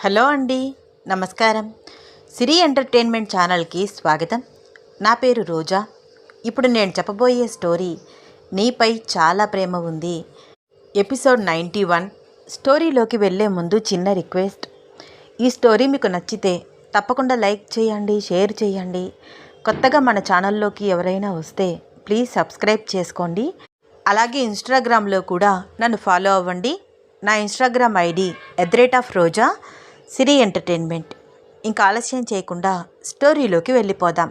Hello అండి, నమస్కారం. సిరి entertainment ఛానల్కి స్వాగతం. నా పేరు రోజా. ఇప్పుడు నేను చెప్పబోయే స్టోరీ నీపై చాలా ప్రేమ ఉంది, ఎపిసోడ్ 91. స్టోరీలోకి వెళ్ళే ముందు చిన్న రిక్వెస్ట్. ఈ స్టోరీ మీకు నచ్చితే తప్పకుండా లైక్ చేయండి, షేర్ చేయండి. కొత్తగా మన ఛానల్లోకి ఎవరైనా వస్తే ప్లీజ్ సబ్స్క్రైబ్ చేసుకోండి. అలాగే ఇన్స్టాగ్రామ్లో కూడా నన్ను ఫాలో అవ్వండి. నా ఇన్స్టాగ్రామ్ ఐడి @రోజా సిరి ఎంటర్టైన్మెంట్. ఇంకా ఆలస్యం చేయకుండా స్టోరీలోకి వెళ్ళిపోదాం.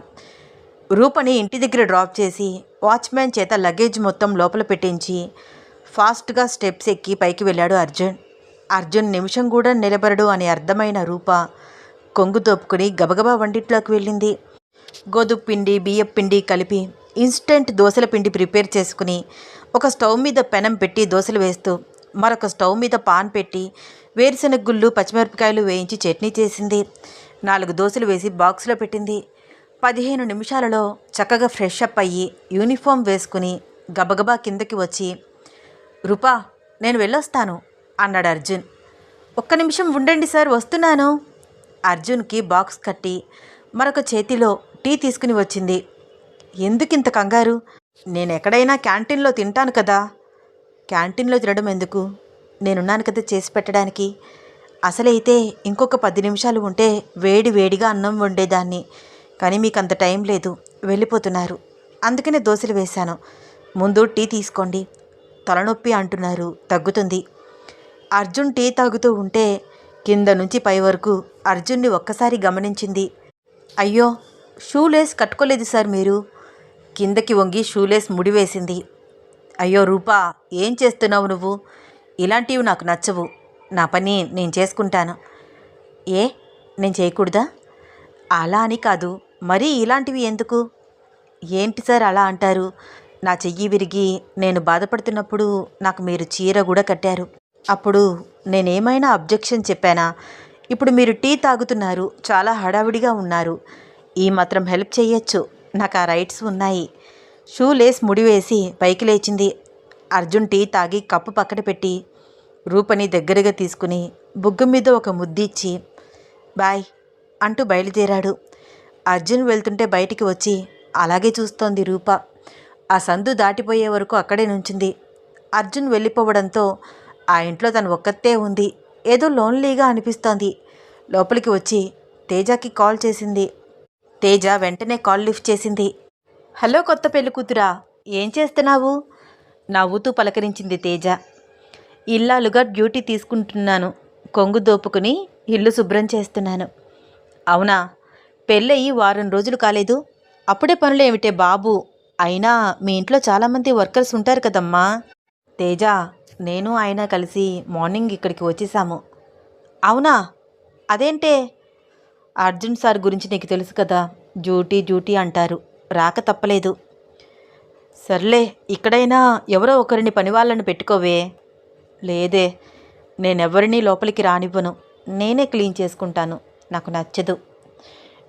రూపని ఇంటి దగ్గర డ్రాప్ చేసి వాచ్మ్యాన్ చేత లగేజ్ మొత్తం లోపల పెట్టించి ఫాస్ట్గా స్టెప్స్ ఎక్కి పైకి వెళ్ళాడు అర్జున్ నిమిషం కూడా నిలబడడు అని అర్థమైన రూప కొంగు తోపుకుని గబగబా వంటిట్లోకి వెళ్ళింది. గోధుమ పిండి, బియ్యం పిండి కలిపి ఇన్స్టెంట్ దోశల పిండి ప్రిపేర్ చేసుకుని ఒక స్టవ్ మీద పెనం పెట్టి దోశలు వేస్తూ మరొక స్టవ్ మీద పాన్ పెట్టి వేరుశనగ గుళ్ళు, పచ్చిమిరపకాయలు వేయించి చట్నీ చేసింది. 4 దోశలు వేసి బాక్స్లో పెట్టింది. 15 నిమిషాలలో చక్కగా ఫ్రెష్ అప్ అయ్యి యూనిఫామ్ వేసుకుని గబగబా కిందకి వచ్చి, రూపా నేను వెళ్ళొస్తాను అన్నాడు అర్జున్. ఒక్క నిమిషం ఉండండి సార్, వస్తున్నాను. అర్జున్కి బాక్స్ కట్టి మరొక చేతిలో టీ తీసుకుని వచ్చింది. ఎందుకింత కంగారు? నేను ఎక్కడైనా క్యాంటీన్లో తింటాను కదా. క్యాంటీన్లో తినడం ఎందుకు? నేనున్నాను కదా చేసి పెట్టడానికి. అసలైతే ఇంకొక 10 నిమిషాలు ఉంటే వేడి వేడిగా అన్నం వండేదాన్ని. కానీ మీకు అంత టైం లేదు, వెళ్ళిపోతున్నారు. అందుకనే దోశలు వేశాను. ముందు టీ తీసుకోండి. తలనొప్పి అంటున్నారు, తగ్గుతుంది. అర్జున్ టీ తాగుతూ ఉంటే కింద నుంచి పై వరకు అర్జున్ని ఒక్కసారి గమనించింది. అయ్యో, షూలేస్ కట్టుకోలేదు సార్ మీరు. కిందకి వంగి షూలేస్ ముడివేసింది. అయ్యో రూపా, ఏం చేస్తున్నావు నువ్వు? ఇలాంటివి నాకు నచ్చవు. నా పని నేను చేసుకుంటాను. ఏ, నేను చేయకూడదా? అలా అని కాదు, మరీ ఇలాంటివి ఎందుకు? ఏంటి సార్ అలా అంటారు? నా చెయ్యి విరిగి నేను బాధపడుతున్నప్పుడు నాకు మీరు చీర కూడా కట్టారు. అప్పుడు నేనేమైనా అబ్జెక్షన్ చెప్పానా? ఇప్పుడు మీరు టీ తాగుతున్నారు, చాలా హడావిడిగా ఉన్నారు. ఈ మాత్రం హెల్ప్ చేయొచ్చు, నాకు ఆ రైట్స్ ఉన్నాయి. షూ లేస్ ముడివేసి పైకి లేచింది. అర్జున్ టీ తాగి కప్పు పక్కన పెట్టి రూపని దగ్గరగా తీసుకుని బుగ్గ మీద ఒక ముద్దిచ్చి బాయ్ అంటూ బయలుదేరాడు. అర్జున్ వెళ్తుంటే బయటికి వచ్చి అలాగే చూస్తోంది రూప. ఆ సందు దాటిపోయే వరకు అక్కడే నుంచింది. అర్జున్ వెళ్ళిపోవడంతో ఆ ఇంట్లో తను ఒక్కతే ఉంది. ఏదో లోన్లీగా అనిపిస్తోంది. లోపలికి వచ్చి తేజకి కాల్ చేసింది. తేజ వెంటనే కాల్ లిఫ్ట్ చేసింది. హలో కొత్త పెళ్లి కూతురా, ఏం చేస్తున్నావు? నవ్వుతూ పలకరించింది తేజ. ఇల్లాలుగా డ్యూటీ తీసుకుంటున్నాను. కొంగు దోపుకుని ఇల్లు శుభ్రం చేస్తున్నాను. అవునా? పెళ్ళయి వారం రోజులు కాలేదు, అప్పుడే పనులేమిటే బాబు? అయినా మీ ఇంట్లో చాలామంది వర్కర్స్ ఉంటారు కదమ్మా. తేజ, నేను ఆయన కలిసి మార్నింగ్ ఇక్కడికి వచ్చేసాము. అవునా? అదేంటే? అర్జున్ సార్ గురించి నీకు తెలుసు కదా, డ్యూటీ డ్యూటీ అంటారు, రాక తప్పలేదు. సర్లే, ఇక్కడైనా ఎవరో ఒకరిని పనివాళ్ళని పెట్టుకోవే. లేదే, నేనెవరినీ లోపలికి రానివ్వను. నేనే క్లీన్ చేసుకుంటాను, నాకు నచ్చదు.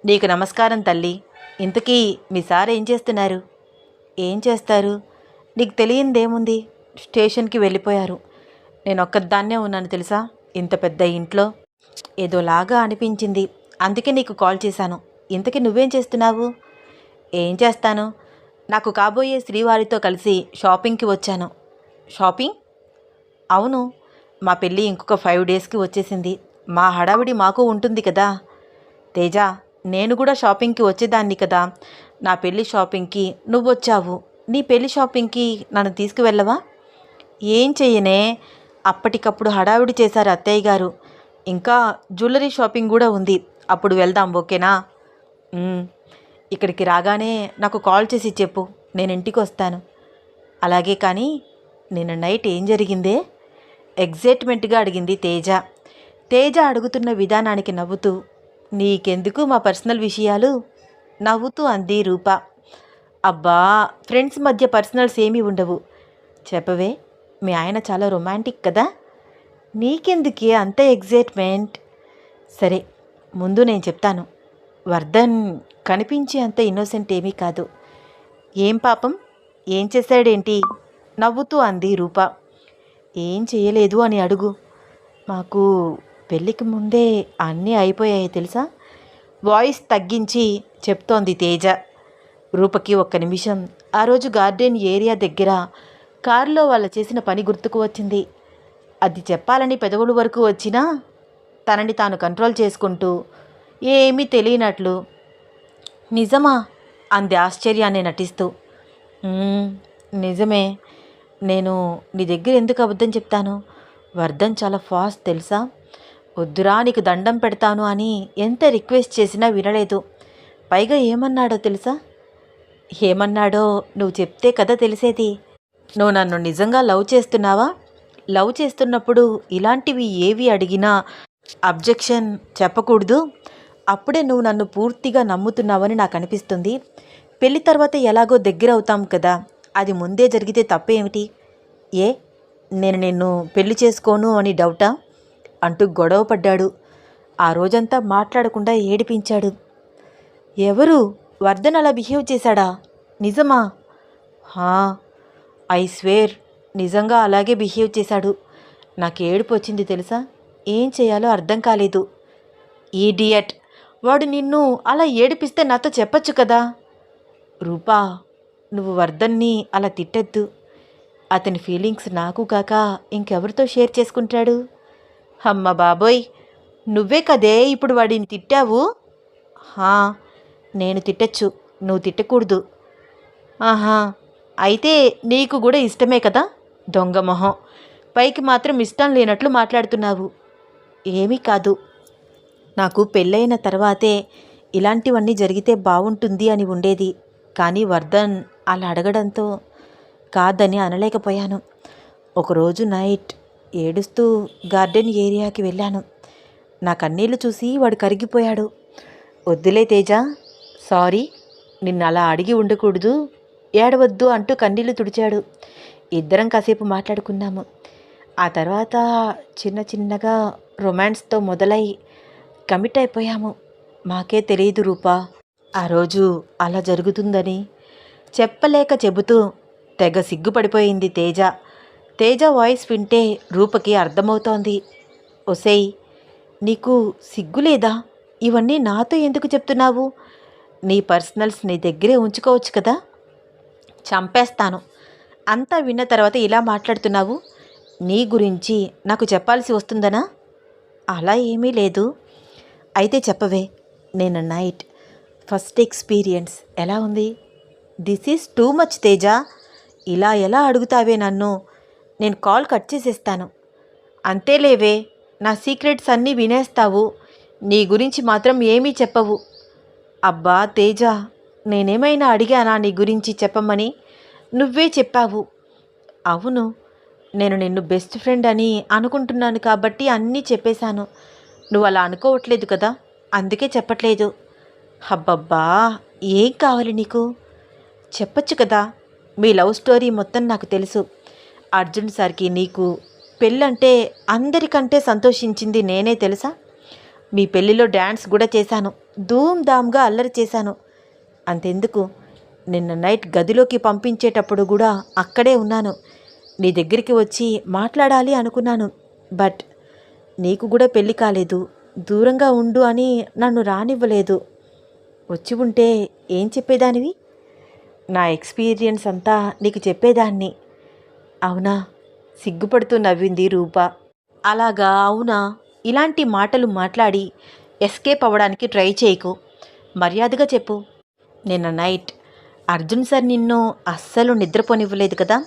నీకు నమస్కారం తల్లి. ఇంతకీ మీ సార్ ఏం చేస్తున్నారు? ఏం చేస్తారు? నీకు తెలియందేముంది, స్టేషన్కి వెళ్ళిపోయారు. నేను ఒక్కదాన్నే ఉన్నాను తెలుసా ఇంత పెద్ద ఇంట్లో. ఏదోలాగా అనిపించింది, అందుకే నీకు కాల్ చేశాను. ఇంతకీ నువ్వేం చేస్తున్నావు? ఏం చేస్తాను, నాకు కాబోయే శ్రీవారితో కలిసి షాపింగ్కి వచ్చాను. షాపింగ్? అవును, మా పెళ్ళి ఇంకొక 5 డేస్కి వచ్చేసింది. మా హడావిడి మాకు ఉంటుంది కదా. తేజ, నేను కూడా షాపింగ్కి వచ్చేదాన్ని కదా. నా పెళ్ళి షాపింగ్కి నువ్వు వచ్చావు, నీ పెళ్ళి షాపింగ్కి నన్ను తీసుకువెళ్ళవా? ఏం చెయ్యనే, అప్పటికప్పుడు హడావిడి చేశారు అత్తయ్య గారు. ఇంకా జ్యువెలరీ షాపింగ్ కూడా ఉంది, అప్పుడు వెళ్దాం, ఓకేనా? ఇక్కడికి రాగానే నాకు కాల్ చేసి చెప్పు, నేను ఇంటికి వస్తాను. అలాగే, కానీ నిన్న నైట్ ఏం జరిగిందే? ఎగ్జైట్మెంట్గా అడిగింది తేజ. తేజ అడుగుతున్న విధానానికి నవ్వుతూ, నీకెందుకు మా పర్సనల్ విషయాలు? నవ్వుతూ అంది రూప. అబ్బా, ఫ్రెండ్స్ మధ్య పర్సనల్స్ ఏమీ ఉండవు. చెప్పవే, మీ ఆయన చాలా రొమాంటిక్ కదా. నీకెందుకే అంత ఎగ్జైట్మెంట్? సరే, ముందు నేను చెప్తాను. వర్ధన్ కనిపించే అంత ఇన్నోసెంట్ ఏమీ కాదు. ఏం పాపం, ఏం చేశాడేంటి? నవ్వుతూ అంది రూప. ఏం చేయలేదు అని అడుగు. మాకు పెళ్ళికి ముందే అన్నీ అయిపోయాయి తెలుసా? వాయిస్ తగ్గించి చెప్తోంది తేజ. రూపకి ఒక్క నిమిషం ఆ రోజు గార్డెన్ ఏరియా దగ్గర కారులో వాళ్ళ చేసిన పని గుర్తుకు వచ్చింది. అది చెప్పాలని పెదవుల వరకు వచ్చినా తనని తాను కంట్రోల్ చేసుకుంటూ ఏమీ తెలియనట్లు నిజమా అంది ఆశ్చర్యాన్ని నటిస్తూ. "మ్మ్, నిజమే. నేను నీ దగ్గర ఎందుకు అబద్ధం చెప్తాను? వర్ధన్ చాలా ఫాస్ట్ తెలుసా? వద్దురా నీకు దండం పెడతాను అని ఎంత రిక్వెస్ట్ చేసినా వినలేదు. పైగా ఏమన్నాడో తెలుసా? ఏమన్నాడో నువ్వు చెప్తే కదా తెలిసేది. నువ్వు నన్ను నిజంగా లవ్ చేస్తున్నావా? లవ్ చేస్తున్నప్పుడు ఇలాంటివి ఏవి అడిగినా అబ్జెక్షన్ చెప్పకూడదు. అప్పుడే నువ్వు నన్ను పూర్తిగా నమ్ముతున్నావని నాకు అనిపిస్తుంది. పెళ్లి తర్వాత ఎలాగో దగ్గర అవుతాం కదా, అది ముందే జరిగితే తప్పేమిటి? ఏ నేను నిన్ను పెళ్లి చేసుకోను అని డౌటా?" అంటూ గొడవ పడ్డాడు. ఆ రోజంతా మాట్లాడకుండా ఏడిపించాడు. ఎవరు? వర్ధన్ అలా బిహేవ్ చేశాడా? నిజమా? హా, ఐ స్వేర్ నిజంగా అలాగే బిహేవ్ చేశాడు. నాకు ఏడుపు వచ్చింది తెలుసా? ఏం చేయాలో అర్థం కాలేదు. ఈడియట్, వాడు నిన్ను అలా ఏడిపిస్తే నాతో చెప్పచ్చు కదా. రూపా, నువ్వు వర్ధన్ని అలా తిట్టద్దు. అతని ఫీలింగ్స్ నాకు కాక ఇంకెవరితో షేర్ చేసుకుంటాడు? అమ్మ బాబోయ్, నువ్వే కదే ఇప్పుడు వాడిని తిట్టావు. హా, నేను తిట్టచ్చు, నువ్వు తిట్టకూడదు. ఆహా, అయితే నీకు కూడా ఇష్టమే కదా? దొంగ మొహం, పైకి మాత్రం ఇష్టం లేనట్లు మాట్లాడుతున్నావు. ఏమీ కాదు, నాకు పెళ్ళైన తర్వాతే ఇలాంటివన్నీ జరిగితే బాగుంటుంది అని ఉండేది. కానీ వర్ధన్ అలా అడగడంతో కాదని అనలేకపోయాను. ఒకరోజు నైట్ ఏడుస్తూ గార్డెన్ ఏరియాకి వెళ్ళాను. నా కన్నీళ్లు చూసి వాడు కరిగిపోయాడు. వద్దులే తేజ, సారీ, నిన్ను అలా అడిగి ఉండకూడదు, ఏడవద్దు అంటూ కన్నీళ్లు తుడిచాడు. ఇద్దరం కాసేపు మాట్లాడుకున్నాము. ఆ తర్వాత చిన్న చిన్నగా రొమాన్స్తో మొదలై కమిట్ అయిపోయాము. మాకే తెలియదు రూపా, ఆ రోజు అలా జరుగుతుందని. చెప్పలేక చెబుతూ తెగ సిగ్గుపడిపోయింది తేజ. తేజ వాయిస్ వింటే రూపకి అర్థమవుతోంది. ఒసేయ్, నీకు సిగ్గులేదా? ఇవన్నీ నాతో ఎందుకు చెప్తున్నావు? నీ పర్సనల్స్ నీ దగ్గరే ఉంచుకోవచ్చు కదా. చంపేస్తాను. అంతా విన్న తర్వాత ఇలా మాట్లాడుతున్నావు. నీ గురించి నాకు చెప్పాల్సి వస్తుందనా? అలా ఏమీ లేదు. అయితే చెప్పవే. నేను నైట్ ఫస్ట్ ఎక్స్పీరియన్స్ ఎలా ఉంది? This is too much Teja. ఇలా ఎలా అడుగుతావే నన్ను? నేను కాల్ కట్ చేసేస్తాను. అంతేలేవే, నా సీక్రెట్స్ అన్నీ వినేస్తావు, నీ గురించి మాత్రం ఏమీ చెప్పవు. అబ్బా తేజ, నేనేమైనా అడిగానా నీ గురించి చెప్పమని? నువ్వే చెప్పావు. అవును, నేను నిన్ను బెస్ట్ ఫ్రెండ్ అని అనుకుంటున్నాను కాబట్టి అన్నీ చెప్పేశాను. నువ్వు అలా అనుకోవట్లేదు కదా, అందుకే చెప్పట్లేదు. అబ్బబ్బా, ఏం కావాలి నీకు? చెప్పచ్చు కదా. మీ లవ్ స్టోరీ మొత్తం నాకు తెలుసు. అర్జున్ సార్కి నీకు పెళ్ళంటే అందరికంటే సంతోషించింది నేనే తెలుసా. మీ పెళ్ళిలో డ్యాన్స్ కూడా చేశాను, ధూమ్ధామ్గా అల్లరి చేశాను. అంతెందుకు, నిన్న నైట్ గదిలోకి పంపించేటప్పుడు కూడా అక్కడే ఉన్నాను. నీ దగ్గరికి వచ్చి మాట్లాడాలి అనుకున్నాను. బట్ నీకు కూడా పెళ్ళి కాలేదు, దూరంగా ఉండు అని నన్ను రానివ్వలేదు. వచ్చి ఉంటే ఏం చెప్పేదానివి? నా ఎక్స్పీరియన్స్ అంతా నీకు చెప్పేదాన్ని. అవునా? సిగ్గుపడుతూ నవ్వింది రూప. అలాగా, అవునా? ఇలాంటి మాటలు మాట్లాడి ఎస్కేప్ అవ్వడానికి ట్రై చేయకు. మర్యాదగా చెప్పు. నిన్న నైట్ అర్జున్ సార్ నిన్ను అస్సలు నిద్రపోనివ్వలేదు కదా.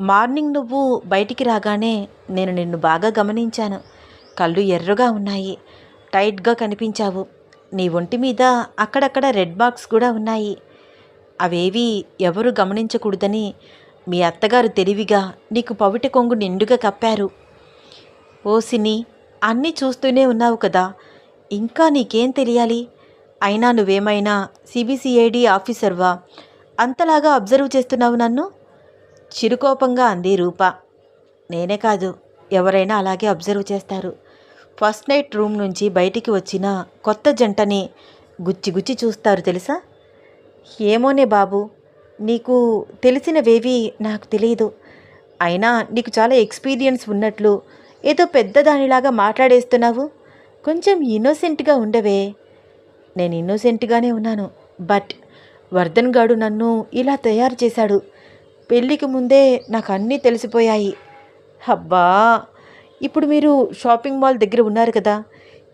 మార్నింగ్ నువ్వు బయటికి రాగానే నేను నిన్ను బాగా గమనించాను. కళ్ళు ఎర్రగా ఉన్నాయి, టైట్గా కనిపించావు. నీ ఒంటి మీద అక్కడక్కడ రెడ్ మార్క్స్ కూడా ఉన్నాయి. అవేవి ఎవరు గమనించకూడదని మీ అత్తగారు తెలివిగా నీకు పవిటి కొంగు నిండుగా కప్పారు. ఓసిని, అన్నీ చూస్తూనే ఉన్నావు కదా, ఇంకా నీకేం తెలియాలి? అయినా నువ్వేమైనా సిబిసిఐడి ఆఫీసర్వా? అంతలాగా అబ్జర్వ్ చేస్తున్నావు నన్ను? చిరుకోపంగా అంది రూప. నేనే కాదు, ఎవరైనా అలాగే అబ్జర్వ్ చేస్తారు. ఫస్ట్ నైట్ రూమ్ నుంచి బయటికి వచ్చిన కొత్త జంటని గుచ్చి గుచ్చి చూస్తారు తెలుసా. ఏమోనే బాబు, నీకు తెలిసినవేవి నాకు తెలియదు. అయినా నీకు చాలా ఎక్స్పీరియన్స్ ఉన్నట్లు ఏదో పెద్దదానిలాగా మాట్లాడేస్తున్నావు. కొంచెం ఇన్నోసెంట్గా ఉండవే. నేను ఇన్నోసెంట్గానే ఉన్నాను. బట్ వర్ధన్ గాడు నన్ను ఇలా తయారు చేశాడు. పెళ్ళికి ముందే నాకు అన్నీ తెలిసిపోయాయి. అబ్బా, ఇప్పుడు మీరు షాపింగ్ మాల్ దగ్గర ఉన్నారు కదా,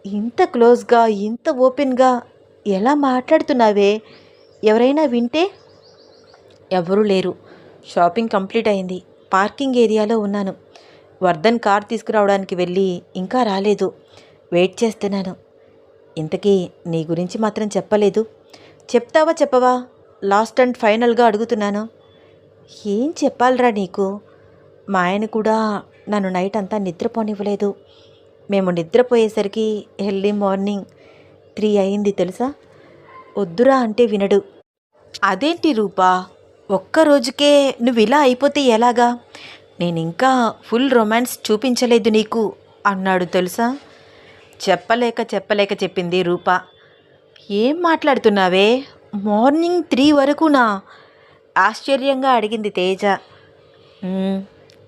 ఇంత క్లోజ్గా ఇంత ఓపెన్గా ఎలా మాట్లాడుతున్నావే? ఎవరైనా వింటే? ఎవరూ లేరు. షాపింగ్ కంప్లీట్ అయింది. పార్కింగ్ ఏరియాలో ఉన్నాను. వర్ధన్ కార్ తీసుకురావడానికి వెళ్ళి ఇంకా రాలేదు. వెయిట్ చేస్తున్నాను. ఇంతకీ నీ గురించి మాత్రం చెప్పలేదు. చెప్తావా చెప్పవా? లాస్ట్ అండ్ ఫైనల్గా అడుగుతున్నాను. ఏం చెప్పాలరా నీకు? మా ఆయన కూడా నన్ను నైట్ అంతా నిద్రపోనివ్వలేదు. మేము నిద్రపోయేసరికి ఎర్లీ మార్నింగ్ 3 అయింది తెలుసా. వద్దురా అంటే వినడు. అదేంటి రూపా, ఒక్కరోజుకే నువ్వు ఇలా అయిపోతే ఎలాగా? నేను ఇంకా ఫుల్ రొమాన్స్ చూపించలేదు నీకు అన్నాడు తెలుసా. చెప్పలేక చెప్పింది రూప. ఏం మాట్లాడుతున్నావే? మార్నింగ్ 3 వరకునా? ఆశ్చర్యంగా అడిగింది తేజ.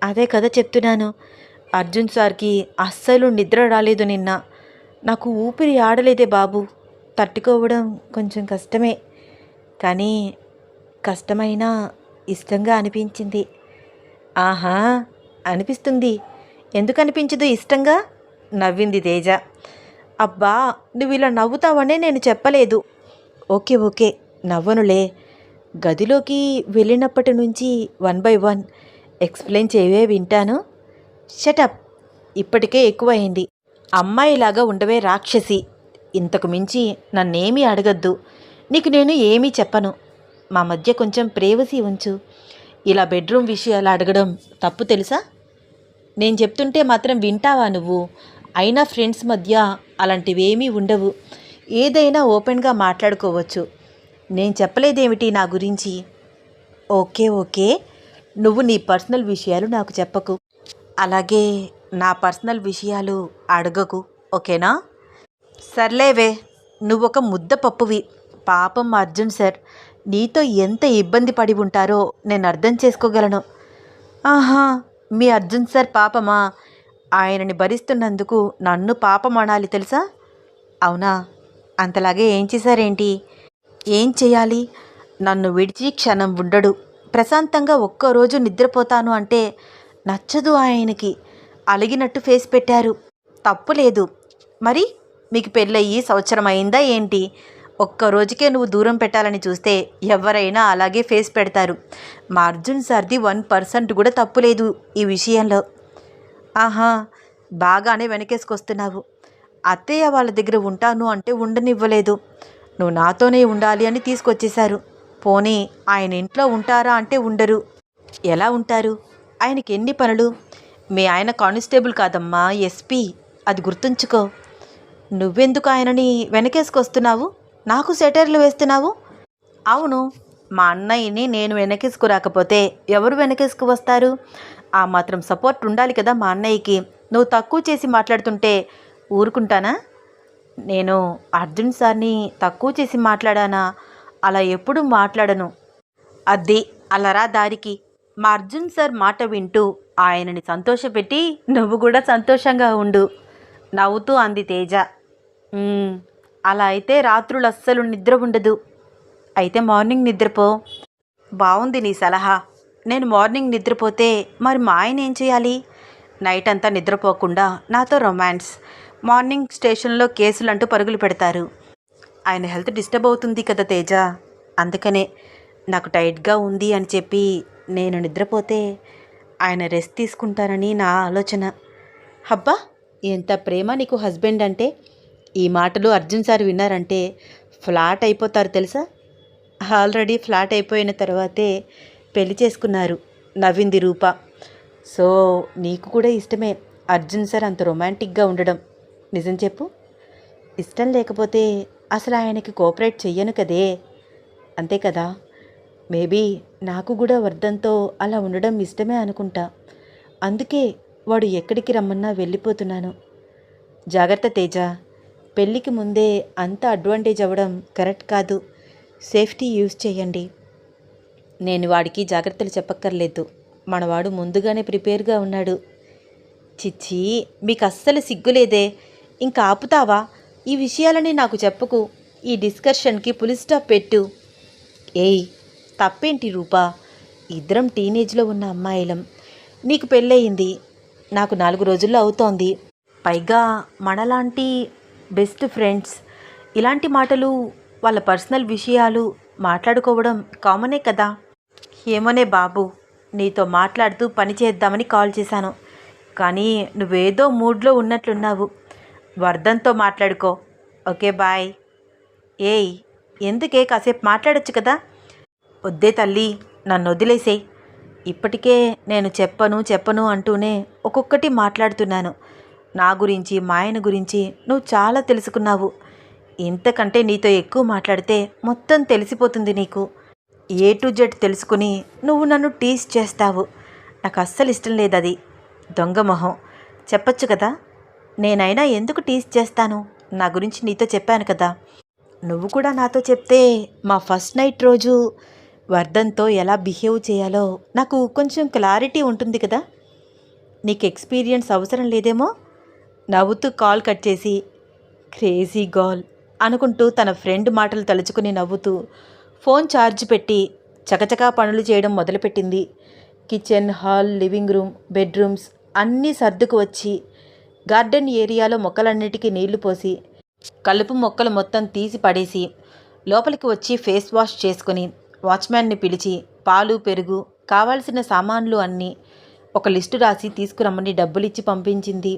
అదే కదా చెప్తున్నాను. అర్జున్ సార్కి అస్సలు నిద్ర రాలేదు నిన్న. నాకు ఊపిరి ఆడలేదే బాబు. తట్టుకోవడం కొంచెం కష్టమే, కానీ కష్టమైనా ఇష్టంగా అనిపించింది. ఆహా, అనిపిస్తుంది. ఎందుకు అనిపించదు ఇష్టంగా? నవ్వింది తేజ. అబ్బా, నువ్వు ఇలా నవ్వుతావనే నేను చెప్పలేదు. ఓకే నవ్వనులే. గదిలోకి వెళ్ళినప్పటి నుంచి 1 by 1 ఎక్స్ప్లెయిన్ చేయవే, వింటాను. షటప్, ఇప్పటికే ఎక్కువైంది. అమ్మాయిలాగా ఉండవే రాక్షసి. ఇంతకు మించి నన్నేమీ అడగద్దు. నీకు నేను ఏమీ చెప్పను. మా మధ్య కొంచెం ప్రైవసీ ఉంచు. ఇలా బెడ్రూమ్ విషయాలు అడగడం తప్పు తెలుసా? నేను చెప్తుంటే మాత్రం వింటావా నువ్వు? అయినా ఫ్రెండ్స్ మధ్య అలాంటివేమీ ఉండవు. ఏదైనా ఓపెన్గా మాట్లాడుకోవచ్చు. నేను చెప్పలేదేమిటి నా గురించి? ఓకే, నువ్వు నీ పర్సనల్ విషయాలు నాకు చెప్పకు. అలాగే నా పర్సనల్ విషయాలు అడగకు, ఓకేనా? సర్లేవే, నువ్వొక ముద్ద పప్పువి. పాపం అర్జున్ సార్ నీతో ఎంత ఇబ్బంది పడి ఉంటారో నేను అర్థం చేసుకోగలను. ఆహా, మీ అర్జున్ సార్ పాపమా? ఆయనని భరిస్తున్నందుకు నన్ను పాపం అనాలి తెలుసా? అవునా? అంతలాగే ఏం చేశారేంటి? ఏం చేయాలి? నన్ను విడిచి క్షణం ఉండడు. ప్రశాంతంగా ఒక్కరోజు నిద్రపోతాను అంటే నచ్చదు ఆయనకి. అలిగినట్టు ఫేస్ పెట్టారు. తప్పులేదు. మరి మీకు పెళ్ళయ్యి సంవత్సరం అయిందా ఏంటి? ఒక్కరోజుకే నువ్వు దూరం పెట్టాలని చూస్తే ఎవరైనా అలాగే ఫేస్ పెడతారు. మా అర్జున్ సార్ది 1% కూడా తప్పులేదు ఈ విషయంలో. ఆహా, బాగానే వెనకేసుకొస్తున్నావు. అత్తయ్య వాళ్ళ దగ్గర ఉంటాను అంటే ఉండనివ్వలేదు. నువ్వు నాతోనే ఉండాలి అని తీసుకొచ్చేశారు. పోనీ ఆయన ఇంట్లో ఉంటారా అంటే ఉండరు. ఎలా ఉంటారు? ఆయనకి ఎన్ని పనులు? మీ ఆయన కానిస్టేబుల్ కాదమ్మా, ఎస్పీ. అది గుర్తుంచుకో. నువ్వెందుకు ఆయనని వెనకేసుకొస్తున్నావు? నాకు సెటర్లు వేస్తున్నావు? అవును, మా అన్నయ్యని నేను వెనకేసుకురాకపోతే ఎవరు వెనకేసుకు వస్తారు? ఆ మాత్రం సపోర్ట్ ఉండాలి కదా మా అన్నయ్యకి. నువ్వు తక్కువ చేసి మాట్లాడుతుంటే ఊరుకుంటానా? నేను అర్జున్ సార్ని తక్కువ చేసి మాట్లాడానా? అలా ఎప్పుడూ మాట్లాడను. అది అలరా దారికి. మా అర్జున్ సార్ మాట వింటూ ఆయనని సంతోషపెట్టి నువ్వు కూడా సంతోషంగా ఉండు, నవ్వుతూ అంది తేజ. అలా అయితే రాత్రులు అస్సలు నిద్ర ఉండదు. అయితే మార్నింగ్ నిద్రపో. బాగుంది నీ సలహా. నేను మార్నింగ్ నిద్రపోతే మరి మా ఆయన ఏం చేయాలి? నైట్ అంతా నిద్రపోకుండా నాతో రొమాన్స్. మార్నింగ్ స్టేషన్లో కేసులంటూ పరుగులు పెడతారు. ఆయన హెల్త్ డిస్టర్బ్ అవుతుంది కదా తేజ. అందుకనే నాకు టైట్గా ఉంది అని చెప్పి నేను నిద్రపోతే ఆయన రెస్ట్ తీసుకుంటారని నా ఆలోచన. హబ్బా, ఎంత ప్రేమ నీకు హస్బెండ్ అంటే. ఈ మాటలు అర్జున్ సార్ విన్నారంటే ఫ్లాట్ అయిపోతారు తెలుసా. ఆల్రెడీ ఫ్లాట్ అయిపోయిన తర్వాతే పెళ్లి చేసుకున్నారు, నవ్వింది రూప. సో నీకు కూడా ఇష్టమే అర్జున్ సార్ అంత రొమాంటిక్గా ఉండడం. నిజం చెప్పు. ఇష్టం లేకపోతే అసలు ఆయనకి కోఆపరేట్ చెయ్యను కదే. అంతే కదా. మేబీ నాకు కూడా వర్ధన్తో అలా ఉండడం ఇష్టమే అనుకుంటా. అందుకే వాడు ఎక్కడికి రమ్మన్నా వెళ్ళిపోతున్నాను. జాగ్రత్త తేజ. పెళ్ళికి ముందే అంత అడ్వాంటేజ్ అవ్వడం కరెక్ట్ కాదు. సేఫ్టీ యూజ్ చేయండి. నేను వాడికి జాగ్రత్తలు చెప్పక్కర్లేదు. మనవాడు ముందుగానే ప్రిపేర్గా ఉన్నాడు. చిచ్చి, మీకు అస్సలు సిగ్గులేదే. ఇంకా ఆపుతావా? ఈ విషయాలని నాకు చెప్పకు. ఈ డిస్కషన్కి పులి స్టాప్ పెట్టు. ఏయ్, తప్పేంటి రూపా? ఇద్దరం టీనేజ్లో ఉన్న అమ్మాయిలం. నీకు పెళ్ళయింది, నాకు 4 రోజుల్లో అవుతోంది. పైగా మనలాంటి బెస్ట్ ఫ్రెండ్స్ ఇలాంటి మాటలు, వాళ్ళ పర్సనల్ విషయాలు మాట్లాడుకోవడం కామనే కదా. ఏమోనే బాబు, నీతో మాట్లాడుతూ పని చేద్దామని కాల్ చేశాను. కానీ నువ్వేదో మూడ్లో ఉన్నట్లున్నావు. వర్ధన్తో మాట్లాడుకో. Okay, bye. ఏయ్, ఎందుకే, కాసేపు మాట్లాడొచ్చు కదా. వద్దే తల్లి, నన్ను వదిలేసేయ్. ఇప్పటికే నేను చెప్పను అంటూనే ఒక్కొక్కటి మాట్లాడుతున్నాను. నా గురించి, మా ఆయన గురించి నువ్వు చాలా తెలుసుకున్నావు. ఇంతకంటే నీతో ఎక్కువ మాట్లాడితే మొత్తం తెలిసిపోతుంది నీకు. A to Z తెలుసుకుని నువ్వు నన్ను టీస్ చేస్తావు. నాకు అస్సలు ఇష్టం లేదు అది. దొంగ మొహం. చెప్పచ్చు కదా. నేనైనా ఎందుకు టీస్ చేస్తాను? నా గురించి నీతో చెప్పాను కదా. నువ్వు కూడా నాతో చెప్తే మా ఫస్ట్ నైట్ రోజు వర్ధన్తో ఎలా బిహేవ్ చేయాలో నాకు కొంచెం క్లారిటీ ఉంటుంది కదా. నీకు ఎక్స్పీరియన్స్ అవసరం లేదేమో. నవ్వుతూ కాల్ కట్ చేసి క్రేజీ గాల్ అనుకుంటూ తన ఫ్రెండ్ మాటలు తలుచుకుని నవ్వుతూ ఫోన్ ఛార్జ్ పెట్టి చకచకా పనులు చేయడం మొదలుపెట్టింది. Kitchen, hall, living room, bedrooms అన్నీ సర్దుకు వచ్చి గార్డెన్ ఏరియాలో మొక్కలన్నిటికీ నీళ్లు పోసి కలుపు మొక్కలు మొత్తం తీసి పడేసి లోపలికి వచ్చి ఫేస్ వాష్ చేసుకుని వాచ్మ్యాన్ని పిలిచి పాలు, పెరుగు, కావాల్సిన సామాన్లు అన్నీ ఒక లిస్టు రాసి తీసుకురమ్మని డబ్బులిచ్చి పంపించింది.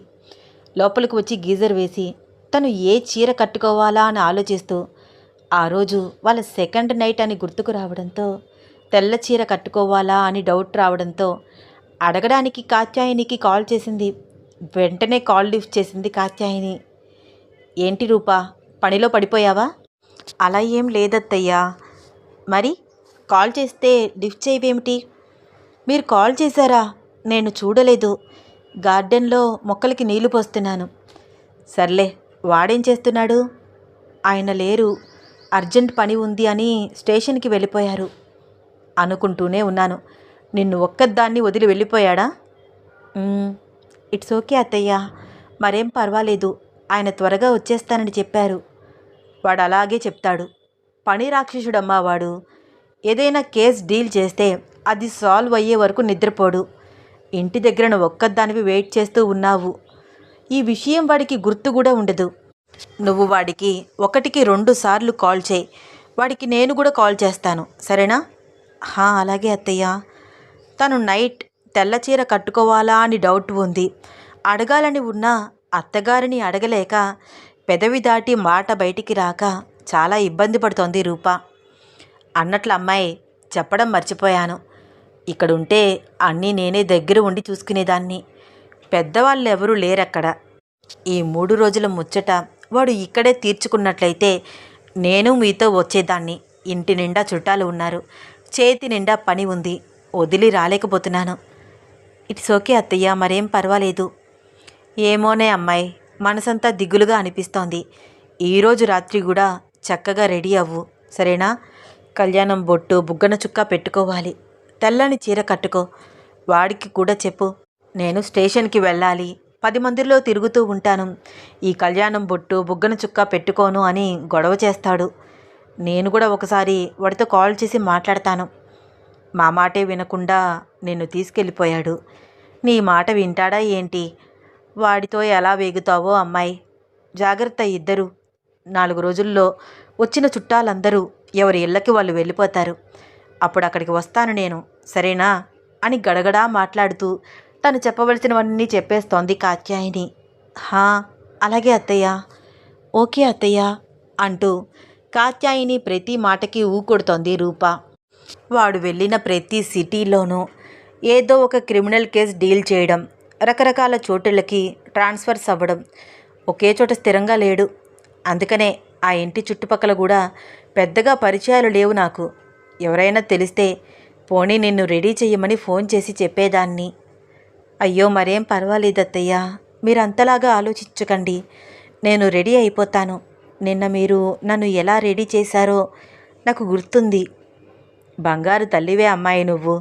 లోపలికి వచ్చి గీజర్ వేసి తను ఏ చీర కట్టుకోవాలా అని ఆలోచిస్తూ, ఆ రోజు వాళ్ళ సెకండ్ నైట్ అని గుర్తుకు రావడంతో తెల్ల చీర కట్టుకోవాలా అని డౌట్ రావడంతో అడగడానికి కాత్యాయనికి కాల్ చేసింది. వెంటనే కాల్ లిఫ్ట్ చేసింది కాత్యాయని. ఏంటి రూపా, పనిలో పడిపోయావా? అలా ఏం లేదత్తయ్యా. మరి కాల్ చేస్తే లిఫ్ట్ చేయవేమిటి? మీరు కాల్ చేశారా? నేను చూడలేదు. గార్డెన్లో మొక్కలకి నీళ్లు పోస్తున్నాను. సర్లే, వాడేం చేస్తున్నాడు? ఆయన లేరు, అర్జెంట్ పని ఉంది అని స్టేషన్కి వెళ్ళిపోయారు. అనుకుంటూనే ఉన్నాను, నిన్ను ఒక్కదాన్ని వదిలి వెళ్ళిపోయాడా? ఇట్స్ ఓకే అత్తయ్య, మరేం పర్వాలేదు. ఆయన త్వరగా వచ్చేస్తానని చెప్పారు. వాడు అలాగే చెప్తాడు. పని రాక్షసుడమ్మా వాడు. ఏదైనా కేస్ డీల్ చేస్తే అది సాల్వ్ అయ్యే వరకు నిద్రపోడు. ఇంటి దగ్గర నువ్వు ఒక్కదానివి వెయిట్ చేస్తూ ఉన్నావు. ఈ విషయం వాడికి గుర్తు కూడా ఉండదు. నువ్వు వాడికి 1కి 2 సార్లు కాల్ చేయి. వాడికి నేను కూడా కాల్ చేస్తాను, సరేనా? అలాగే అత్తయ్య. తను నైట్ తెల్ల చీర కట్టుకోవాలా అని డౌట్ ఉంది. అడగాలని ఉన్నా అత్తగారిని అడగలేక పెదవి దాటి మాట బయటికి రాక చాలా ఇబ్బంది పడుతోంది రూప. అన్నట్లు అమ్మాయి, చెప్పడం మర్చిపోయాను. ఇక్కడుంటే అన్నీ నేనే దగ్గర ఉండి చూసుకునేదాన్ని. పెద్దవాళ్ళు ఎవరూ లేరక్కడ. ఈ 3 రోజుల ముచ్చట వాడు ఇక్కడే తీర్చుకున్నట్లయితే నేను మీతో వచ్చేదాన్ని. ఇంటి నిండా చుట్టాలు ఉన్నారు, చేతి నిండా పని ఉంది, వదిలి రాలేకపోతున్నాను. ఇట్స్ ఓకే అత్తయ్య, మరేం పర్వాలేదు. ఏమోనే అమ్మాయి, మనసంతా దిగులుగా అనిపిస్తోంది. ఈరోజు రాత్రి కూడా చక్కగా రెడీ అవ్వు, సరేనా? కళ్యాణం బొట్టు, బుగ్గన చుక్క పెట్టుకోవాలి. తెల్లని చీర కట్టుకో. వాడికి కూడా చెప్పు, నేను స్టేషన్కి వెళ్ళాలి, 10 మందిలో తిరుగుతూ ఉంటాను, ఈ కళ్యాణం బొట్టు, బుగ్గన చుక్క పెట్టుకోను అని గొడవ చేస్తాడు. నేను కూడా ఒకసారి వాడితో కాల్ చేసి మాట్లాడతాను. మా మాటే వినకుండా నిన్ను తీసుకెళ్ళిపోయాడు. నీ మాట వింటాడా ఏంటి? వాడితో ఎలా వేగుతావో అమ్మాయి. జాగ్రత్త ఇద్దరు. 4 రోజుల్లో వచ్చిన చుట్టాలందరూ ఎవరి ఇళ్ళకి వాళ్ళు వెళ్ళిపోతారు. అప్పుడు అక్కడికి వస్తాను నేను, సరేనా? అని గడగడా మాట్లాడుతూ తను చెప్పవలసినవన్నీ చెప్పేస్తోంది కాత్యాయని. అలాగే అత్తయ్య, ఓకే అత్తయ్య అంటూ కాత్యాయని ప్రతి మాటకి ఊకొడుతోంది రూప. వాడు వెళ్ళిన ప్రతి సిటీలోనూ ఏదో ఒక క్రిమినల్ కేసు డీల్ చేయడం, రకరకాల చోటులకి ట్రాన్స్ఫర్స్ అవ్వడం, ఒకే చోట స్థిరంగా లేడు. అందుకనే ఆ ఇంటి చుట్టుపక్కల కూడా పెద్దగా పరిచయాలు లేవు నాకు. ఎవరైనా తెలిస్తే పోనీ నిన్ను రెడీ చెయ్యమని ఫోన్ చేసి చెప్పేదాన్ని. అయ్యో, మరేం పర్వాలేదు అత్తయ్య, మీరు అంతలాగా ఆలోచించకండి. నేను రెడీ అయిపోతాను. నిన్న మీరు నన్ను ఎలా రెడీ చేశారో నాకు గుర్తుంది. బంగారు తల్లివే అమ్మాయి నువ్వు.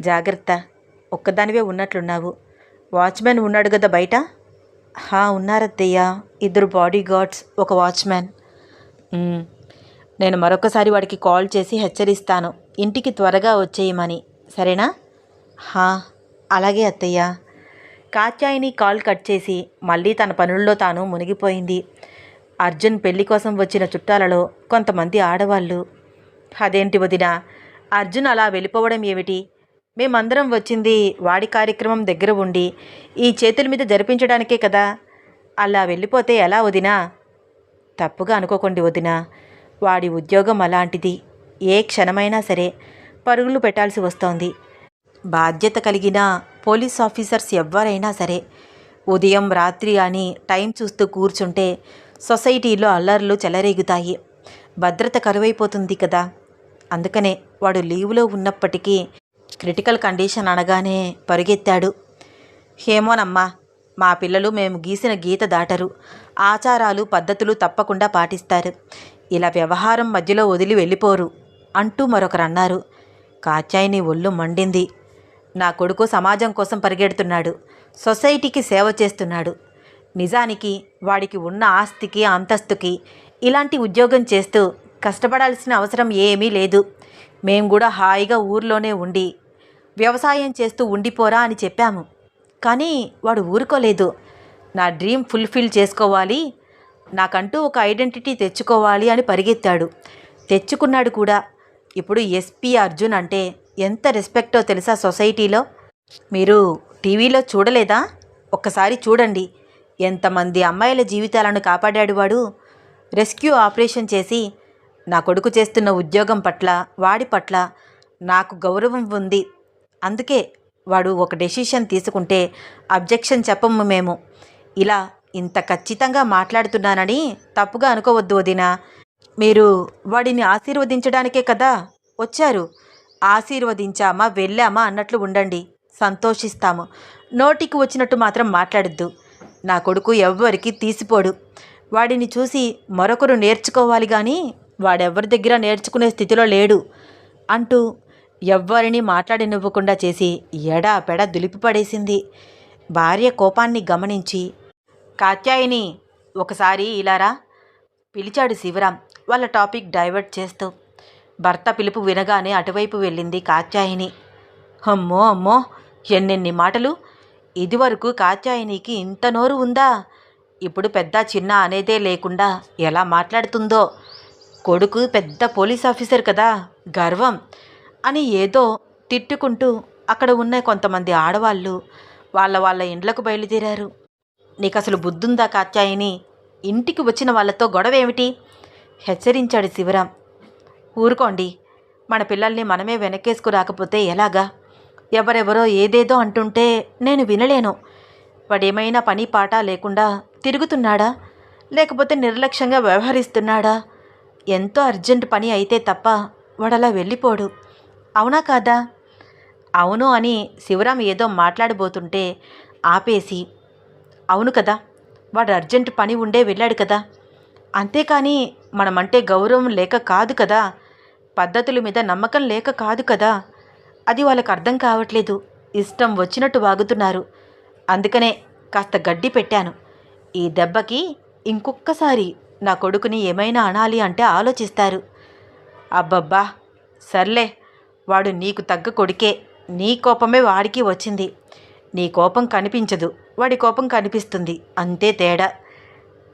జాగ్రత్త, ఒక్కదానివే ఉన్నట్లున్నావు. వాచ్మెన్ ఉన్నాడు కదా బయట? ఉన్నారత్తయ్య, 2 బాడీ గార్డ్స్, 1 వాచ్మెన్. నేను మరొకసారి వాడికి కాల్ చేసి హెచ్చరిస్తాను, ఇంటికి త్వరగా వచ్చేయమని, సరేనా? అలాగే అత్తయ్య. కాత్యాయిని కాల్ కట్ చేసి మళ్ళీ తన పనుల్లో తాను మునిగిపోయింది. అర్జున్ పెళ్లి కోసం వచ్చిన చుట్టాలలో కొంతమంది ఆడవాళ్ళు. అదేంటి వదినా, అర్జున్ అలా వెళ్ళిపోవడం ఏమిటి? మేమందరం వచ్చింది వాడి కార్యక్రమం దగ్గర ఉండి ఈ చేతుల మీద జరిపించడానికే కదా. అలా వెళ్ళిపోతే ఎలా వదినా? తప్పుగా అనుకోకండి వదినా, వాడి ఉద్యోగం అలాంటిది. ఏ క్షణమైనా సరే పరుగులు పెట్టాల్సి వస్తోంది. బాధ్యత కలిగిన పోలీస్ ఆఫీసర్స్ ఎవ్వరైనా సరే ఉదయం రాత్రి అని టైం చూస్తూ కూర్చుంటే సొసైటీలో అల్లర్లు చెలరేగుతాయి, భద్రత కరువైపోతుంది కదా. అందుకనే వాడు లీవ్లో ఉన్నప్పటికీ క్రిటికల్ కండిషన్ అనగానే పరుగెత్తాడు. ఏమోనమ్మా, మా పిల్లలు మేము గీసిన గీత దాటరు, ఆచారాలు పద్ధతులు తప్పకుండా పాటిస్తారు, ఇలా వ్యవహారం మధ్యలో వదిలి వెళ్ళిపోరు అంటూ మరొకరన్నారు. కాత్యాయిని ఒళ్ళు మండింది. నా కొడుకు సమాజం కోసం పరిగెడుతున్నాడు, సొసైటీకి సేవ చేస్తున్నాడు. నిజానికి వాడికి ఉన్న ఆస్తికి అంతస్తుకి ఇలాంటి ఉద్యోగం చేస్తూ కష్టపడాల్సిన అవసరం ఏమీ లేదు. మేం కూడా హాయిగా ఊర్లోనే ఉండి వ్యవసాయం చేస్తూ ఉండిపోరా అని చెప్పాము. కానీ వాడు ఊరుకోలేదు. నా డ్రీమ్ ఫుల్ఫిల్ చేసుకోవాలి, నాకంటూ ఒక ఐడెంటిటీ తెచ్చుకోవాలి అని పరిగెత్తాడు. తెచ్చుకున్నాడు కూడా. ఇప్పుడు ఎస్పీ అర్జున్ అంటే ఎంత రెస్పెక్టో తెలుసా సొసైటీలో? మీరు టీవీలో చూడలేదా? ఒక్కసారి చూడండి. ఎంతమంది అమ్మాయిల జీవితాలను కాపాడాడు వాడు. రెస్క్యూ ఆపరేషన్ చేసి నా కొడుకు చేస్తున్న ఉద్యోగం పట్ల, వాడి పట్ల నాకు గౌరవం ఉంది. అందుకే వాడు ఒక డెసిషన్ తీసుకుంటే అబ్జెక్షన్ చెప్పము మేము. ఇలా ఇంత ఖచ్చితంగా మాట్లాడుతున్నానని తప్పుగా అనుకోవద్దు వదినా. మీరు వాడిని ఆశీర్వదించడానికే కదా వచ్చారు. ఆశీర్వదించామా వెళ్ళామా అన్నట్లు ఉండండి, సంతోషిస్తాము. నోటికి వచ్చినట్టు మాత్రం మాట్లాడద్దు. నా కొడుకు ఎవ్వరికి తీసిపోడు. వాడిని చూసి మరొకరు నేర్చుకోవాలి కానీ వాడెవ్వరి దగ్గర నేర్చుకునే స్థితిలో లేడు అంటూ ఎవ్వరిని మాట్లాడనివ్వకుండా చేసి ఎడాపెడ దులిపిపడేసింది. భార్య కోపాన్ని గమనించి, కాత్యాయిని ఒకసారి ఇలారా పిలిచాడు శివరాం వాళ్ళ టాపిక్ డైవర్ట్ చేస్తూ. భర్త పిలుపు వినగానే అటువైపు వెళ్ళింది కాత్యాయిని. అమ్మో అమ్మో, ఎన్నెన్ని మాటలు! ఇదివరకు కాత్యాయినికి ఇంత నోరు ఉందా? ఇప్పుడు పెద్ద చిన్న అనేదే లేకుండా ఎలా మాట్లాడుతుందో. కొడుకు పెద్ద పోలీస్ ఆఫీసర్ కదా, గర్వం అని ఏదో తిట్టుకుంటూ అక్కడ ఉన్న కొంతమంది ఆడవాళ్ళు వాళ్ళ ఇండ్లకు బయలుదేరారు. నీకసలు బుద్ధుందా కాత్యాయిని? ఇంటికి వచ్చిన వాళ్ళతో గొడవ ఏమిటి? హెచ్చరించాడు శివరాం. ఊరుకోండి, మన పిల్లల్ని మనమే వెనకేసుకు రాకపోతే ఎలాగా? ఎవరెవరో ఏదేదో అంటుంటే నేను వినలేను. వాడేమైనా పని పాట లేకుండా తిరుగుతున్నాడా, లేకపోతే నిర్లక్ష్యంగా వ్యవహరిస్తున్నాడా? ఎంతో అర్జెంట్ పని అయితే తప్ప వాడలా వెళ్ళిపోడు. అవునా కాదా? అవును అని శివరాం ఏదో మాట్లాడబోతుంటే ఆపేసి, అవును కదా, వాడు అర్జెంట్ పని ఉండే వెళ్ళాడు కదా, అంతేకాని మనమంటే గౌరవం లేక కాదు కదా, పద్ధతుల మీద నమ్మకం లేక కాదు కదా. అది వాళ్ళకు అర్థం కావట్లేదు. ఇష్టం వచ్చినట్టు వాగుతున్నారు. అందుకనే కాస్త గడ్డి పెట్టాను. ఈ దెబ్బకి ఇంకొక్కసారి నా కొడుకుని ఏమైనా అనాలి అంటే ఆలోచిస్తారు. అబ్బబ్బా, సర్లే, వాడు నీకు తగ్గ కొడుకే. నీ కోపమే వాడికి వచ్చింది. నీ కోపం కనిపించదు, వాడి కోపం కనిపిస్తుంది, అంతే తేడా.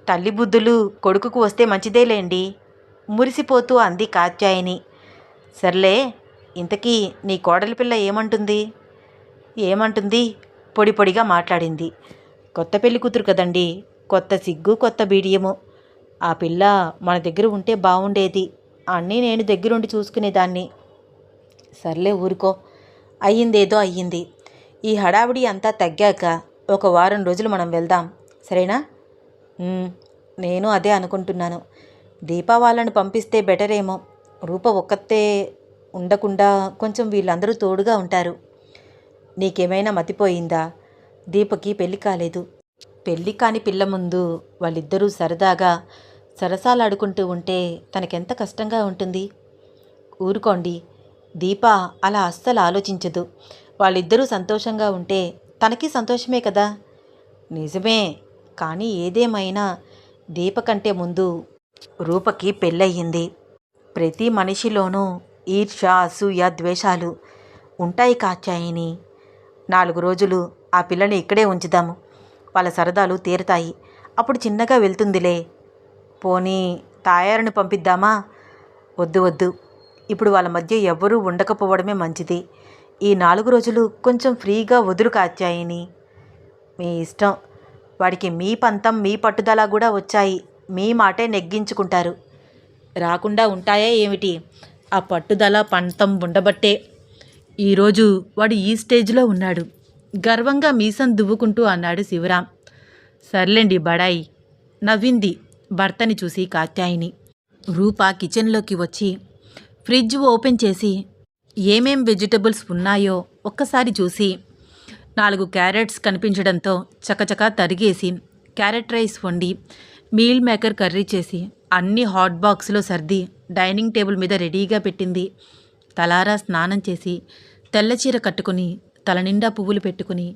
తల్లి బుద్ధులు కొడుకుకు వస్తే మంచిదేలేండి మురిసిపోతూ అంది కాత్యాయిని. సర్లే, ఇంతకీ నీ కోడలి పిల్ల ఏమంటుంది? పొడి పొడిగా మాట్లాడింది. కొత్త పెళ్లి కూతురు కదండి, కొత్త సిగ్గు కొత్త బీడియము. ఆ పిల్ల మన దగ్గర ఉంటే బాగుండేది, అన్నీ నేను దగ్గరుండి చూసుకునేదాన్ని. సర్లే ఊరుకో, అయ్యిందేదో అయ్యింది. ఈ హడావిడి అంతా తగ్గాక ఒక వారం రోజులు మనం వెళ్దాం, సరేనా? నేను అదే అనుకుంటున్నాను. దీపా వాళ్ళను పంపిస్తే బెటర్ ఏమో. రూప ఒక్కతే ఉండకుండా కొంచెం వీళ్ళందరూ తోడుగా ఉంటారు. నీకేమైనా మతిపోయిందా? దీపకి పెళ్ళి కాలేదు. పెళ్ళి కాని పిల్ల ముందు వాళ్ళిద్దరూ సరదాగా సరసాలాడుకుంటూ ఉంటే తనకెంత కష్టంగా ఉంటుంది. ఊరుకోండి, దీప అలా అస్సలు ఆలోచించదు. వాళ్ళిద్దరూ సంతోషంగా ఉంటే తనకి సంతోషమే కదా. నిజమే. కానీ ఏదేమైనా దీప కంటే ముందు రూపకి పెళ్ళయింది. ప్రతి మనిషిలోనూ ఈర్ష్య, అసూయ, ద్వేషాలు ఉంటాయి కాత్యాయిని. 4 రోజులు ఆ పిల్లని ఇక్కడే ఉంచుదాము. వాళ్ళ సరదాలు తీరతాయి. అప్పుడు చిన్నగా వెళ్తుందిలే. పోనీ తాయారుని పంపిద్దామా? వద్దు వద్దు. ఇప్పుడు వాళ్ళ మధ్య ఎవ్వరూ ఉండకపోవడమే మంచిది. ఈ 4 రోజులు కొంచెం ఫ్రీగా వదులు కాత్యాయిని. మీ ఇష్టం. వాడికి మీ పంతం, మీ పట్టుదల కూడా వచ్చాయి. మీ మాటే నెగ్గించుకుంటారు. రాకుండా ఉంటాయా ఏమిటి? ఆ పట్టుదల, పంతం ఉండబట్టే ఈరోజు వాడు ఈ స్టేజ్లో ఉన్నాడు. గర్వంగా మీసం దువ్వుకుంటూ అన్నాడు శివరాం. సర్లేండి బడాయి, నవ్వింది భర్తని చూసి కాత్యాయిని. రూప కిచెన్లోకి వచ్చి ఫ్రిడ్జ్ ఓపెన్ చేసి ఏమేం వెజిటబుల్స్ ఉన్నాయో ఒక్కసారి చూసి 4 క్యారెట్స్ కనిపించడంతో చకచకా తరిగేసి క్యారెట్ రైస్ వండి మీల్ మేకర్ కర్రీ చేసి అన్ని హాట్ బాక్స్లో సర్ది డైనింగ్ టేబుల్ మీద రెడీగా పెట్టింది. తలారా స్నానం చేసి తెల్లచీర కట్టుకుని తలనిండా పువ్వులు పెట్టుకుని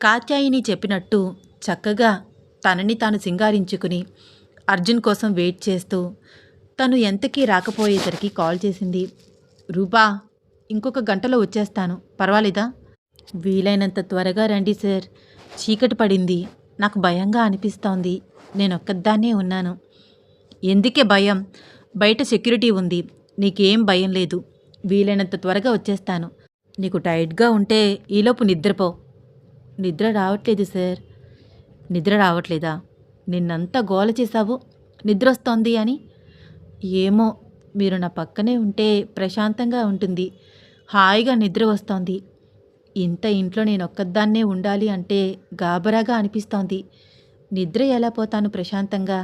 కాత్యాయిని చెప్పినట్టు చక్కగా తనని తాను సింగారించుకుని అర్జున్ కోసం వెయిట్ చేస్తూ తను ఎంతకీ రాకపోయేసరికి కాల్ చేసింది. రూపా, ఇంకొక గంటలో వచ్చేస్తాను, పర్వాలేదా? వీలైనంత త్వరగా రండి సార్. చీకటి పడింది, నాకు భయంగా అనిపిస్తోంది. నేనొక్కదాన్నే ఉన్నాను. ఎందుకే భయం? బయట సెక్యూరిటీ ఉంది. నీకేం భయం లేదు. వీలైనంత త్వరగా వచ్చేస్తాను. నీకు టైట్గా ఉంటే ఈలోపు నిద్రపో. నిద్ర రావట్లేదు సార్. నిద్ర రావట్లేదా? నిన్నంతా గోల చేశావు నిద్ర వస్తోంది అని. ఏమో, మీరు నా పక్కనే ఉంటే ప్రశాంతంగా ఉంటుంది, హాయిగా నిద్ర వస్తోంది. ఇంత ఇంట్లో నేను ఒక్కదాన్నే ఉండాలి అంటే గాబరాగా అనిపిస్తోంది. నిద్ర ఎలా పోతాను ప్రశాంతంగా?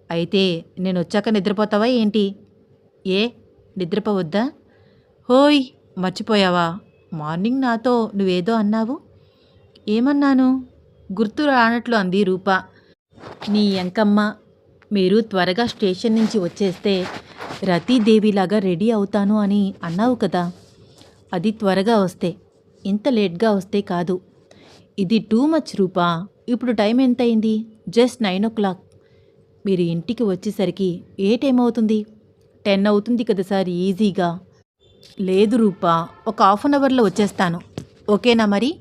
అయితే నేను వచ్చాక నిద్రపోతావా ఏంటి? ఏ, నిద్రపోవద్దా? హోయ్, మర్చిపోయావా? మార్నింగ్ నాతో నువ్వేదో అన్నావు. ఏమన్నాను? గుర్తు రానట్లు అంది రూప. నీ ఎంకమ్మ, మీరు త్వరగా స్టేషన్ నుంచి వచ్చేస్తే రతీదేవిలాగా రెడీ అవుతాను అని అన్నావు కదా. అది త్వరగా వస్తే, ఇంత లేట్గా వస్తే కాదు. ఇది టూ మచ్ రూపా. ఇప్పుడు టైం ఎంతయింది? Just 9 o'clock. మీరు ఇంటికి వచ్చేసరికి ఏ టైం అవుతుంది? 10 అవుతుంది కదా సార్ ఈజీగా. లేదు రూపా, ఒక ½ an hourలో వచ్చేస్తాను. ఓకేనా మరి?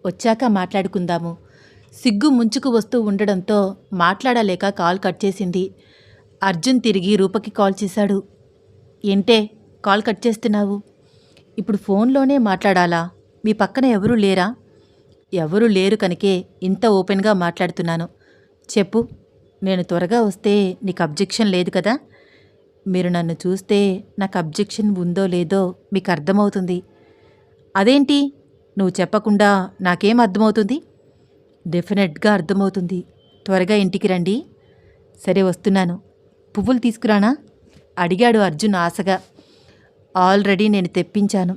వచ్చాక మాట్లాడుకుందాము. సిగ్గు ముంచుకు వస్తూ ఉండడంతో మాట్లాడలేక కాల్ కట్ చేసింది. అర్జున్ తిరిగి రూపకి కాల్ చేశాడు. ఏంటే కాల్ కట్ చేస్తున్నావు? ఇప్పుడు ఫోన్లోనే మాట్లాడాలా? మీ పక్కన ఎవరూ లేరా? ఎవరూ లేరు కనుకే ఇంత ఓపెన్గా మాట్లాడుతున్నాను. చెప్పు. నేను త్వరగా వస్తే నీకు అబ్జెక్షన్ లేదు కదా? మీరు నన్ను చూస్తే నాకు అబ్జెక్షన్ ఉందో లేదో మీకు అర్థమవుతుంది. అదేంటి నువ్వు చెప్పకుండా నాకేం అర్థమవుతుంది? డెఫినెట్గా అర్థమవుతుంది. త్వరగా ఇంటికి రండి. సరే, వస్తున్నాను. పువ్వులు తీసుకురానా? అడిగాడు అర్జున్ ఆశగా. ఆల్రెడీ నేను తెప్పించాను,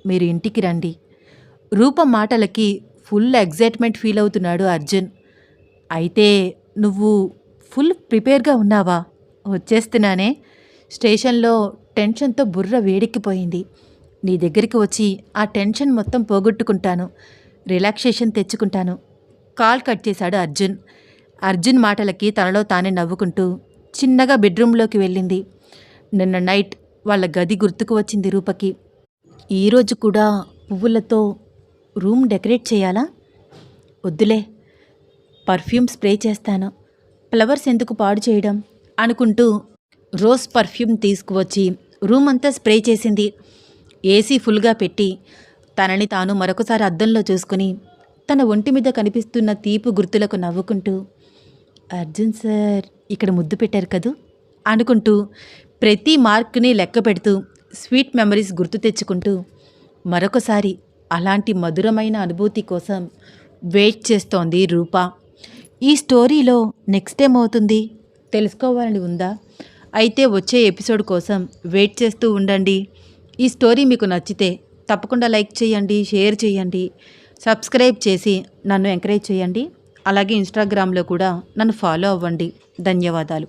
మీరు ఇంటికి రండి. రూప మాటలకి ఫుల్ ఎగ్జైట్మెంట్ ఫీల్ అవుతున్నాడు అర్జున్. అయితే నువ్వు ఫుల్ ప్రిపేర్గా ఉన్నావా? వచ్చేస్తున్నానే. స్టేషన్లో టెన్షన్తో బుర్ర వేడెక్కిపోయింది. నీ దగ్గరికి వచ్చి ఆ టెన్షన్ మొత్తం పోగొట్టుకుంటాను, రిలాక్సేషన్ తెచ్చుకుంటాను. కాల్ కట్ చేశాడు అర్జున్. అర్జున్ మాటలకి తనలో తానే నవ్వుకుంటూ చిన్నగా బెడ్రూమ్లోకి వెళ్ళింది. నిన్న నైట్ వాళ్ళ గది గుర్తుకు వచ్చింది రూపకి. ఈరోజు కూడా పువ్వులతో రూమ్ డెకరేట్ చేయాలా? వద్దులే, పర్ఫ్యూమ్ స్ప్రే చేస్తాను. ఫ్లవర్స్ ఎందుకు పాడు చేయడం అనుకుంటూ రోజ్ పర్ఫ్యూమ్ తీసుకువచ్చి రూమ్ అంతా స్ప్రే చేసింది. ఏసీ ఫుల్గా పెట్టి తనని తాను మరొకసారి అద్దంలో చూసుకుని తన ఒంటి మీద కనిపిస్తున్న తీపి గుర్తులకు నవ్వుకుంటూ, అర్జున్ సార్ ఇక్కడ ముద్దు పెట్టారు కదూ అనుకుంటూ ప్రతి మార్క్ని లెక్క పెడుతూ స్వీట్ మెమరీస్ గుర్తు తెచ్చుకుంటూ మరొకసారి అలాంటి మధురమైన అనుభూతి కోసం వెయిట్ చేస్తోంది రూప. ఈ స్టోరీలో నెక్స్ట్ ఏమవుతుంది తెలుసుకోవాలని ఉందా? అయితే వచ్చే ఎపిసోడ్ కోసం వెయిట్ చేస్తూ ఉండండి. ఈ స్టోరీ మీకు నచ్చితే తప్పకుండా లైక్ చేయండి, షేర్ చేయండి, సబ్స్క్రైబ్ చేసి నన్ను ఎంకరేజ్ చేయండి. అలాగే ఇన్స్టాగ్రామ్లో కూడా నన్ను ఫాలో అవ్వండి. ధన్యవాదాలు.